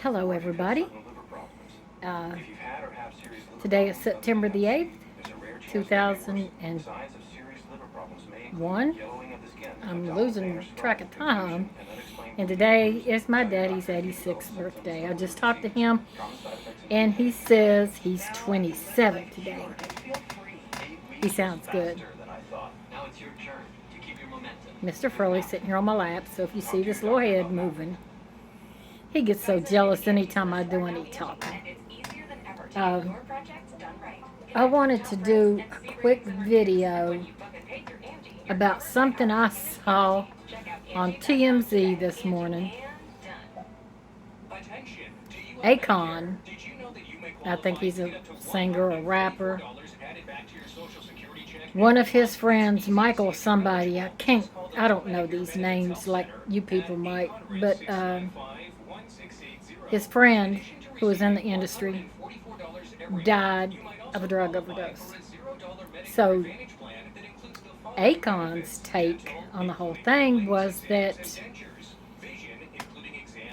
Hello, everybody. Today is September the 8th, 2001. I'm losing track of time. And today is my daddy's 86th birthday. I just talked to him, and he says he's 27 today. He sounds good. Mr. Furley's sitting here on my lap, so if you see this little head moving, he gets so jealous anytime I do any talking. I wanted to do a quick video about something I saw on TMZ this morning. Akon, I think he's a singer or rapper. One of his friends, Michael somebody, I don't know these names like you people might, but his friend, who was in the industry, died of a drug overdose. So Akon's take on the whole thing was that,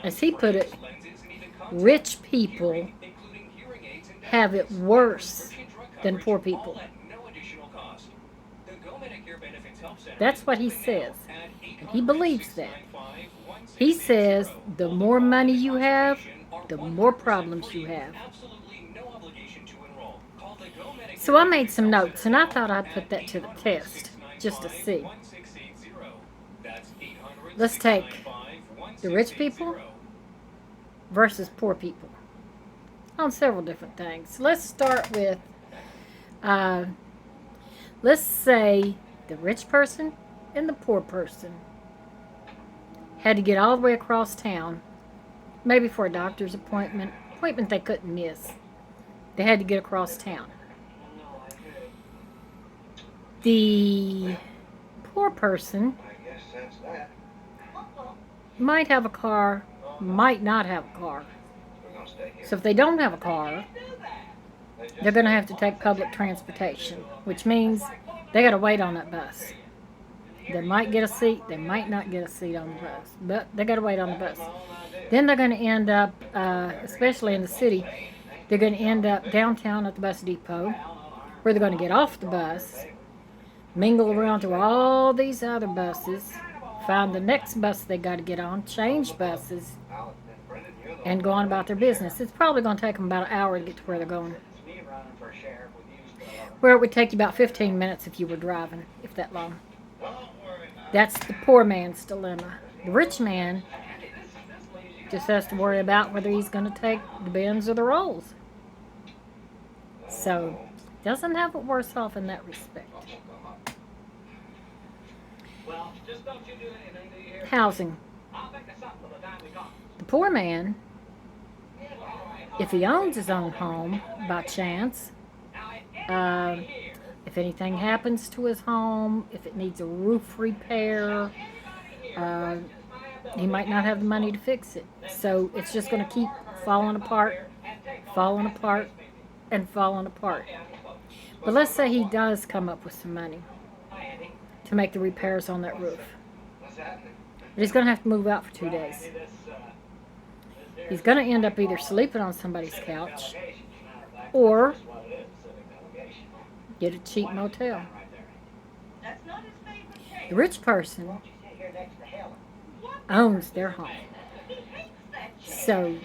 as he put it, rich people have it worse than poor people. That's what he says. And he believes that. He says the more money you have, the more problems you have. So I made some notes, and I thought I'd put that to the test, just to see. Let's take the rich people versus poor people on several different things. Let's start with, let's say the rich person and the poor person had to get all the way across town, maybe for a doctor's appointment they couldn't miss. They had to get across town. The poor person might have a car, might not have a car. So if they don't have a car, they're going to have to take public transportation, which means they got to wait on that bus. They might get a seat, they might not get a seat on the bus, but they got to wait on the bus. Then they're going to end up, especially in the city, they're going to end up downtown at the bus depot, where they're going to get off the bus, mingle around to all these other buses, find the next bus they got to get on, change buses, and go on about their business. It's probably going to take them about an hour to get to where they're going. Where it would take you about 15 minutes if you were driving, if that long. That's the poor man's dilemma. The rich man just has to worry about whether he's going to take the Benz or the Rolls. So, doesn't have it worse off in that respect. Housing. The poor man, if he owns his own home by chance, if anything happens to his home, if it needs a roof repair, he might not have the money to fix it. So it's just going to keep falling apart, and falling apart. But let's say he does come up with some money to make the repairs on that roof. But he's going to have to move out for 2 days. He's going to end up either sleeping on somebody's couch or get a cheap motel. The rich person owns their home. So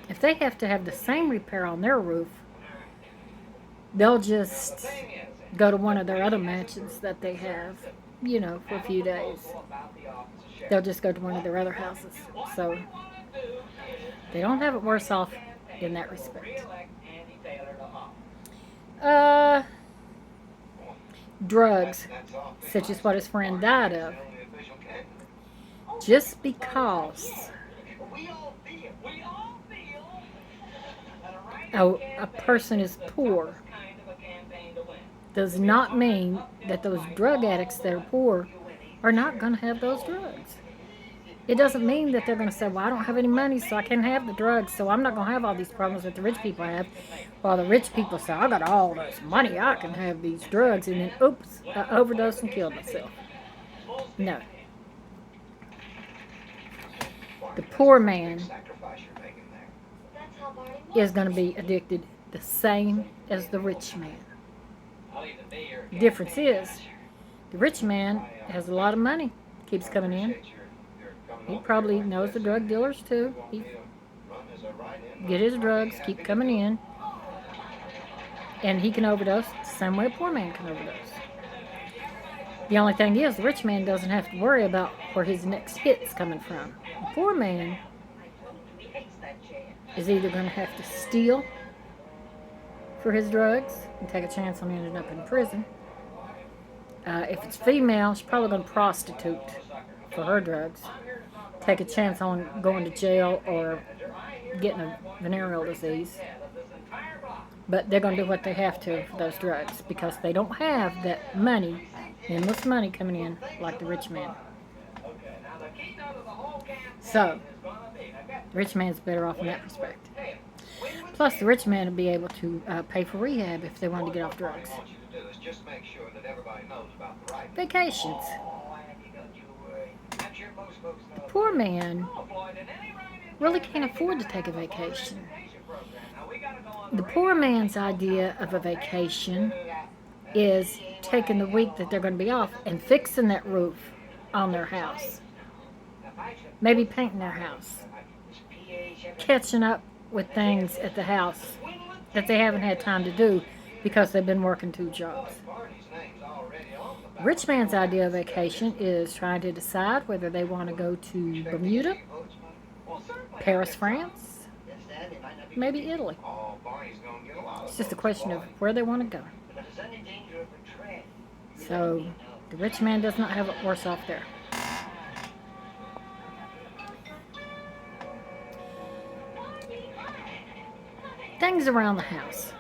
if they have to have the same repair on their roof, they'll just go to one of their other mansions that they have, for a few days. They'll just go to one of their other houses. So they don't have it worse off in that respect. Drugs, such as what his friend died of. Just because a person is poor does not mean that those drug addicts that are poor are not going to have those drugs. It doesn't mean that they're going to say, well, I don't have any money, so I can't have the drugs, so I'm not going to have all these problems that the rich people have. While the rich people say, I got all this money, I can have these drugs, and then, oops, I overdosed and killed myself. No. The poor man is going to be addicted the same as the rich man. The difference is, the rich man has a lot of money, keeps coming in. He probably knows the drug dealers too. He get his drugs, keep coming in, and he can overdose the same way a poor man can overdose. The only thing is, the rich man doesn't have to worry about where his next hit's coming from. The poor man is either going to have to steal for his drugs and take a chance on ending up in prison. If it's female, she's probably going to prostitute for her drugs, take a chance on going to jail or getting a venereal disease. But they're going to do what they have to for those drugs because they don't have that money, endless money coming in like the rich man. So, the rich man's better off in that respect. Plus, the rich man will be able to pay for rehab if they wanted to get off drugs. Vacations. The poor man really can't afford to take a vacation. The poor man's idea of a vacation is taking the week that they're going to be off and fixing that roof on their house. Maybe painting their house. Catching up with things at the house that they haven't had time to do because they've been working 2 jobs. Rich man's idea of vacation is trying to decide whether they want to go to Bermuda, Paris, France, maybe Italy. It's just a question of where they want to go. So, the rich man does not have it worse off there. Things around the house.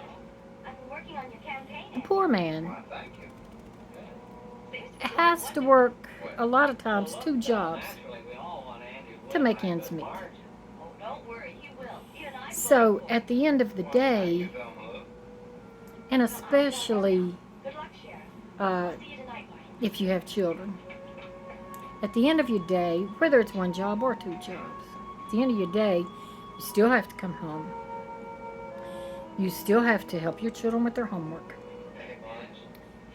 The poor man has to work a lot of times 2 jobs to make ends meet. So at the end of the day, and especially if you have children, at the end of your day, whether it's 1 job or 2 jobs, at the end of your day, you still have to come home. You still have to help your children with their homework.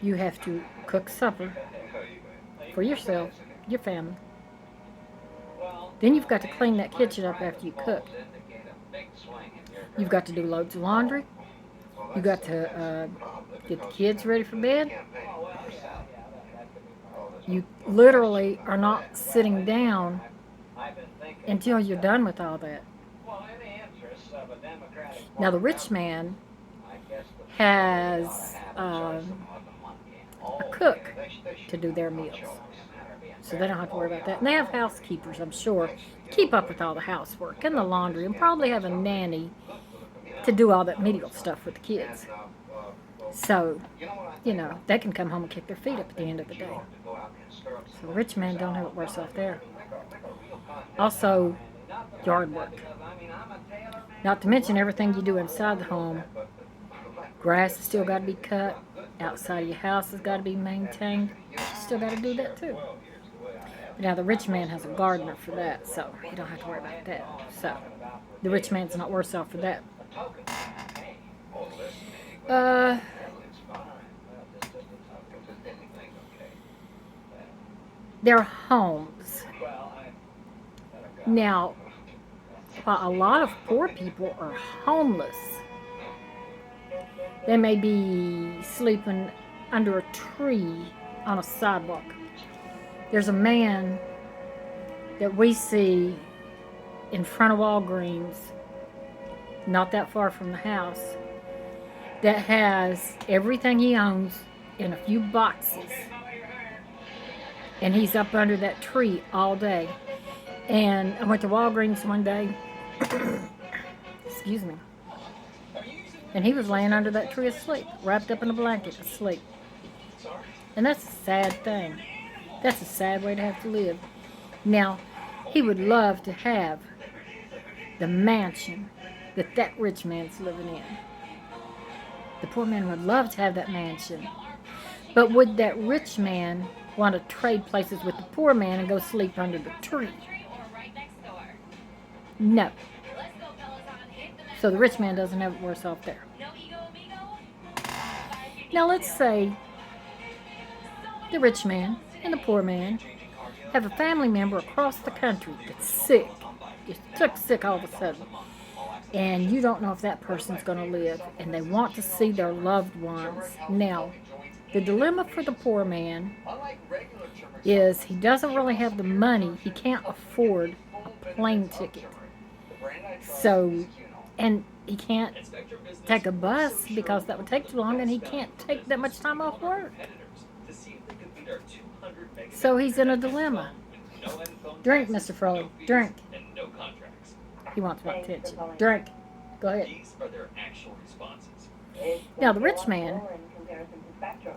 You have to cook supper for yourself, your family. Then you've got to clean that kitchen up after you cook. You've got to do loads of laundry. You've got to get the kids ready for bed. You literally are not sitting down until you're done with all that. Now, the rich man has a cook to do their meals, so they don't have to worry about that. And they have housekeepers, I'm sure, keep up with all the housework and the laundry, and probably have a nanny to do all that medial stuff with the kids. So, they can come home and kick their feet up at the end of the day. So the rich man don't have it worse off there. Also, yard work. Not to mention everything you do inside the home. Grass has still got to be cut. Outside of your house has got to be maintained. You still got to do that too. Now the rich man has a gardener for that, so he don't have to worry about that. So the rich man's not worse off for that. Their homes. Now, while a lot of poor people are homeless, they may be sleeping under a tree on a sidewalk. There's a man that we see in front of Walgreens, not that far from the house, that has everything he owns in a few boxes. And he's up under that tree all day. And I went to Walgreens one day, excuse me, and he was laying under that tree asleep, wrapped up in a blanket asleep. And that's a sad thing. That's a sad way to have to live. Now, he would love to have the mansion that rich man's living in. The poor man would love to have that mansion. But would that rich man want to trade places with the poor man and go sleep under the tree? No. So the rich man doesn't have it worse off there. Now let's say the rich man and the poor man have a family member across the country that's sick, just took sick all of a sudden, and you don't know if that person's going to live, and they want to see their loved ones. Now, the dilemma for the poor man is he doesn't really have the money. He can't afford a plane ticket. So, and he can't take a bus because that would take too long, and he can't take that much time off work. So he's in a dilemma. Drink, Mr. Froley. Drink. He wants my attention. Drink. Go ahead. Now, the rich man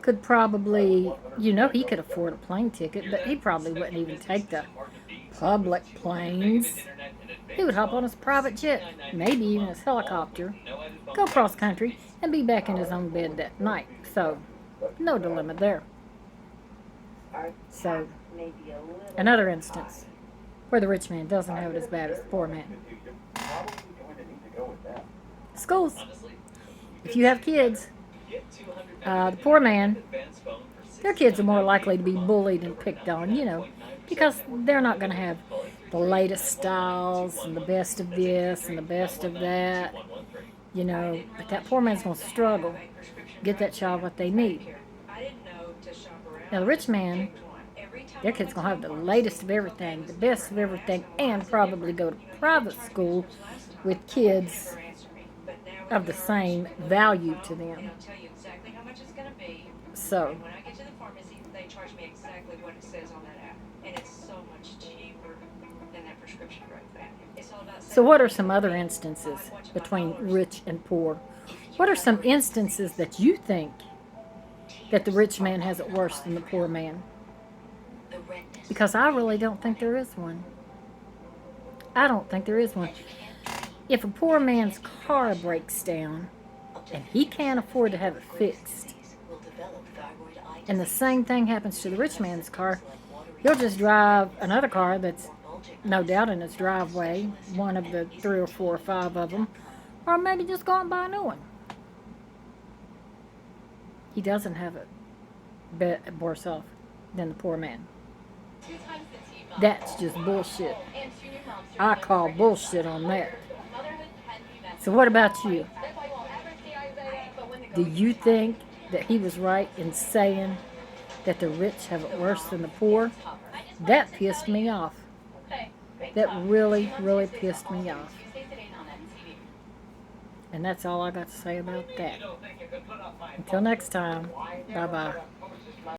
could probably, he could afford a plane ticket, but he probably wouldn't even take the public planes. He would hop on his private jet, maybe even his helicopter, go cross country, and be back in his own bed that night. So, no dilemma there. So, another instance where the rich man doesn't have it as bad as the poor man. Schools. If you have kids, the poor man, their kids are more likely to be bullied and picked on, because they're not going to have the latest styles and the best of this and the best of that, but that poor man's going to struggle to get that child what they need. Now, the rich man, their kid's going to have the latest of everything, the best of everything, and probably go to private school with kids of the same value to them. So, what are some other instances between rich and poor? What are some instances that you think that the rich man has it worse than the poor man? Because I really don't think there is one. I don't think there is one. If a poor man's car breaks down and he can't afford to have it fixed, and the same thing happens to the rich man's car, he'll just drive another car that's no doubt in his driveway, one of the 3 or 4 or 5 of them, or maybe just go out and buy a new one. He doesn't have it worse off than the poor man. That's just bullshit. I call bullshit on that. So what about you? Do you think that he was right in saying that the rich have it worse than the poor? That pissed me off. That really, really pissed me off. And that's all I got to say about that. Until next time, bye-bye.